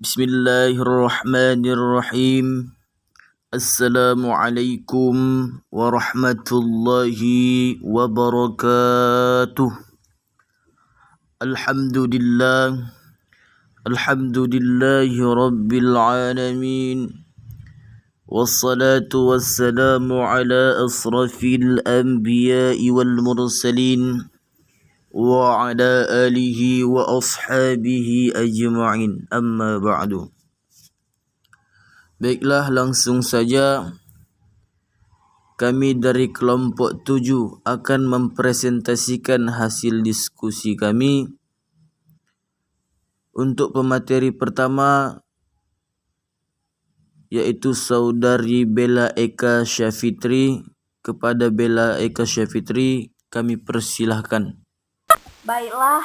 Bismillahirrahmanirrahim. Assalamualaikum warahmatullahi wabarakatuh. Alhamdulillah. Alhamdulillahi rabbil alamin. Wassalatu wassalamu ala asrafil anbiya'i wal mursalin wa ala alihi wa ashabihi ajma'in. Amma ba'du. Baiklah, langsung saja kami dari kelompok 7 akan mempresentasikan hasil diskusi kami. Untuk pemateri pertama, yaitu saudari Bella Eka Syafitri. Kepada Bella Eka Syafitri kami persilahkan. Baiklah,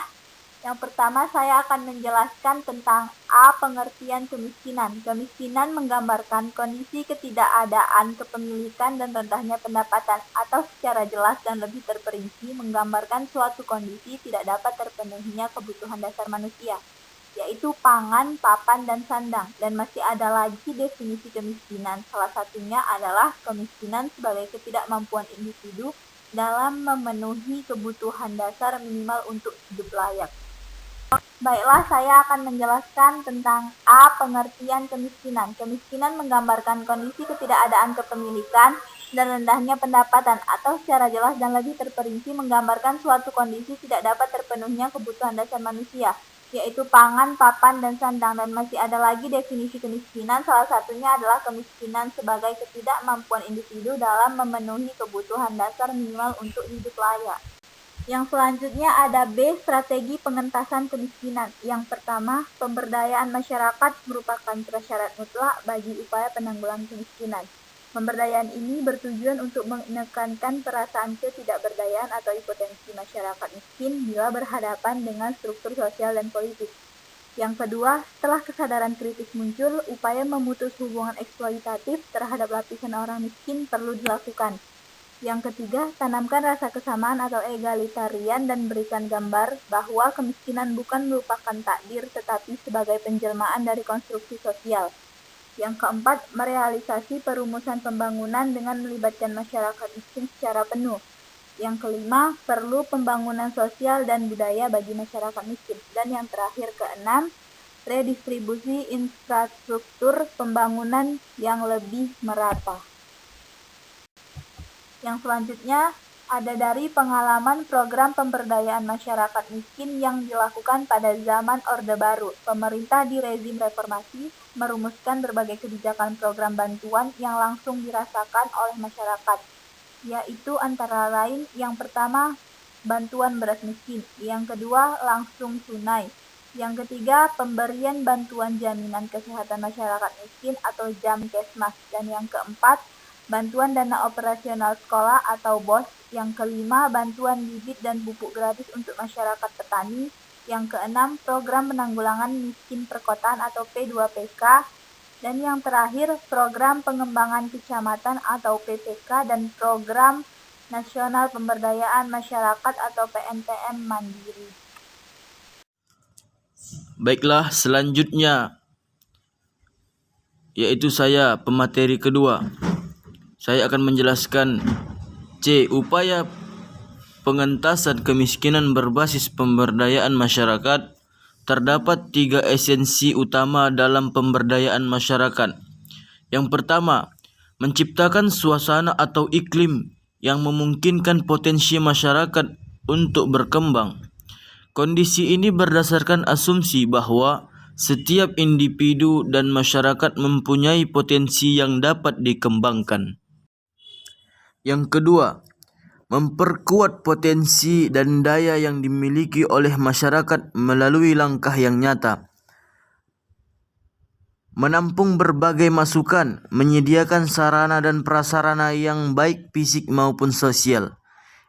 yang pertama saya akan menjelaskan tentang A. Pengertian kemiskinan. Kemiskinan menggambarkan kondisi ketidakadaan kepemilikan dan rendahnya pendapatan, atau secara jelas dan lebih terperinci menggambarkan suatu kondisi tidak dapat terpenuhinya kebutuhan dasar manusia, yaitu pangan, papan, dan sandang. Dan masih ada lagi definisi kemiskinan. Salah satunya adalah kemiskinan sebagai ketidakmampuan individu dalam memenuhi kebutuhan dasar minimal untuk hidup layak. Baiklah, saya akan menjelaskan tentang A. Pengertian kemiskinan. Kemiskinan menggambarkan kondisi ketidakadaan kepemilikan dan rendahnya pendapatan, atau secara jelas dan lebih terperinci menggambarkan suatu kondisi tidak dapat terpenuhinya kebutuhan dasar manusia, yaitu pangan, papan, dan sandang. Dan masih ada lagi definisi kemiskinan. Salah satunya adalah kemiskinan sebagai ketidakmampuan individu dalam memenuhi kebutuhan dasar minimal untuk hidup layak. Yang selanjutnya ada B. Strategi pengentasan kemiskinan. Yang pertama, pemberdayaan masyarakat merupakan prasyarat mutlak bagi upaya penanggulangan kemiskinan. Pemberdayaan ini bertujuan untuk menekankan perasaan ketidakberdayaan atau impotensi masyarakat miskin bila berhadapan dengan struktur sosial dan politik. Yang kedua, setelah kesadaran kritis muncul, upaya memutus hubungan eksploitatif terhadap lapisan orang miskin perlu dilakukan. Yang ketiga, tanamkan rasa kesamaan atau egalitarian dan berikan gambar bahwa kemiskinan bukan merupakan takdir tetapi sebagai penjelmaan dari konstruksi sosial. Yang keempat, merealisasi perumusan pembangunan dengan melibatkan masyarakat miskin secara penuh. Yang kelima, perlu pembangunan sosial dan budaya bagi masyarakat miskin. Dan yang terakhir, keenam, redistribusi infrastruktur pembangunan yang lebih merata. Yang selanjutnya ada dari pengalaman program pemberdayaan masyarakat miskin yang dilakukan pada zaman Orde Baru. Pemerintah di rezim reformasi merumuskan berbagai kebijakan program bantuan yang langsung dirasakan oleh masyarakat, yaitu antara lain yang pertama, bantuan beras miskin, yang kedua, langsung tunai, yang ketiga, pemberian bantuan jaminan kesehatan masyarakat miskin atau Jamkesmas, dan yang keempat, bantuan dana operasional sekolah atau BOS. Yang kelima, bantuan bibit dan pupuk gratis untuk masyarakat petani. Yang keenam, program penanggulangan miskin perkotaan atau P2PK. Dan yang terakhir, program pengembangan kecamatan atau PPK dan program nasional pemberdayaan masyarakat atau PNPM mandiri. Baiklah, selanjutnya yaitu saya, pemateri kedua. Saya akan menjelaskan C. Upaya pengentasan kemiskinan berbasis pemberdayaan masyarakat. Terdapat 3 esensi utama dalam pemberdayaan masyarakat. Yang pertama, menciptakan suasana atau iklim yang memungkinkan potensi masyarakat untuk berkembang. Kondisi ini berdasarkan asumsi bahwa setiap individu dan masyarakat mempunyai potensi yang dapat dikembangkan. Yang kedua, memperkuat potensi dan daya yang dimiliki oleh masyarakat melalui langkah yang nyata. Menampung berbagai masukan, menyediakan sarana dan prasarana yang baik fisik maupun sosial,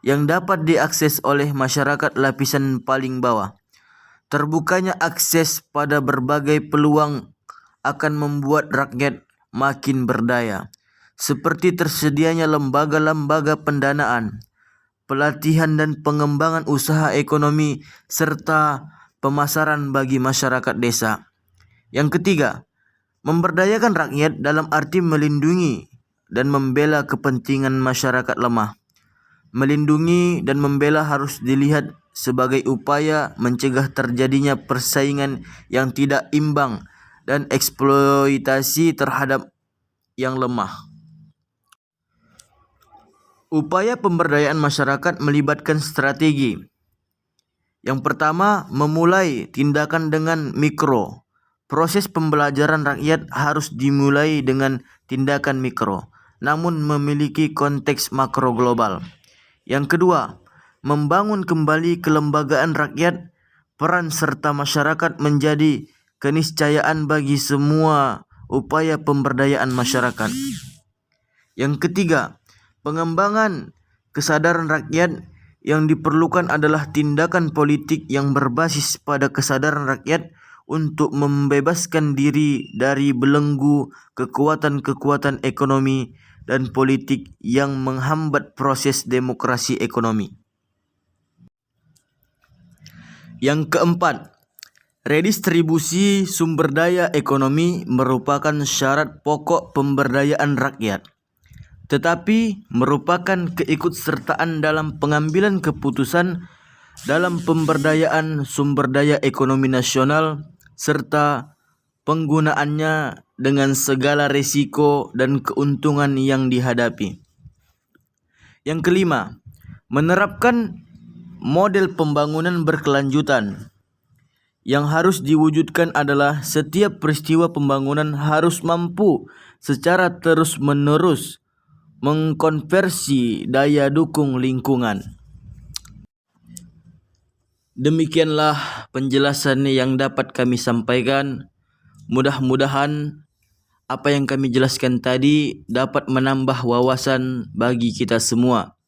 yang dapat diakses oleh masyarakat lapisan paling bawah. Terbukanya akses pada berbagai peluang akan membuat rakyat makin berdaya, seperti tersedianya lembaga-lembaga pendanaan, pelatihan dan pengembangan usaha ekonomi, serta pemasaran bagi masyarakat desa. Yang ketiga, memberdayakan rakyat dalam arti melindungi dan membela kepentingan masyarakat lemah. Melindungi dan membela harus dilihat sebagai upaya mencegah terjadinya persaingan yang tidak imbang dan eksploitasi terhadap yang lemah. Upaya pemberdayaan masyarakat melibatkan strategi. Yang pertama, memulai tindakan dengan mikro. Proses pembelajaran rakyat harus dimulai dengan tindakan mikro, namun memiliki konteks makro global. Yang kedua, membangun kembali kelembagaan rakyat, peran serta masyarakat menjadi keniscayaan bagi semua upaya pemberdayaan masyarakat. Yang ketiga, pengembangan kesadaran rakyat. Yang diperlukan adalah tindakan politik yang berbasis pada kesadaran rakyat untuk membebaskan diri dari belenggu kekuatan-kekuatan ekonomi dan politik yang menghambat proses demokrasi ekonomi. Yang keempat, redistribusi sumber daya ekonomi merupakan syarat pokok pemberdayaan rakyat, tetapi merupakan keikutsertaan dalam pengambilan keputusan dalam pemberdayaan sumber daya ekonomi nasional serta penggunaannya dengan segala risiko dan keuntungan yang dihadapi. Yang kelima, menerapkan model pembangunan berkelanjutan. Yang harus diwujudkan adalah setiap peristiwa pembangunan harus mampu secara terus-menerus mengkonversi daya dukung lingkungan. Demikianlah penjelasan yang dapat kami sampaikan. Mudah-mudahan apa yang kami jelaskan tadi dapat menambah wawasan bagi kita semua.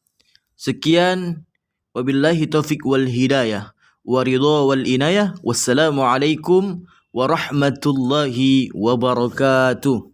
Sekian, wabillahi taufiq wal hidayah, wa ridha wal inayah. Wassalamualaikum warahmatullahi wabarakatuh.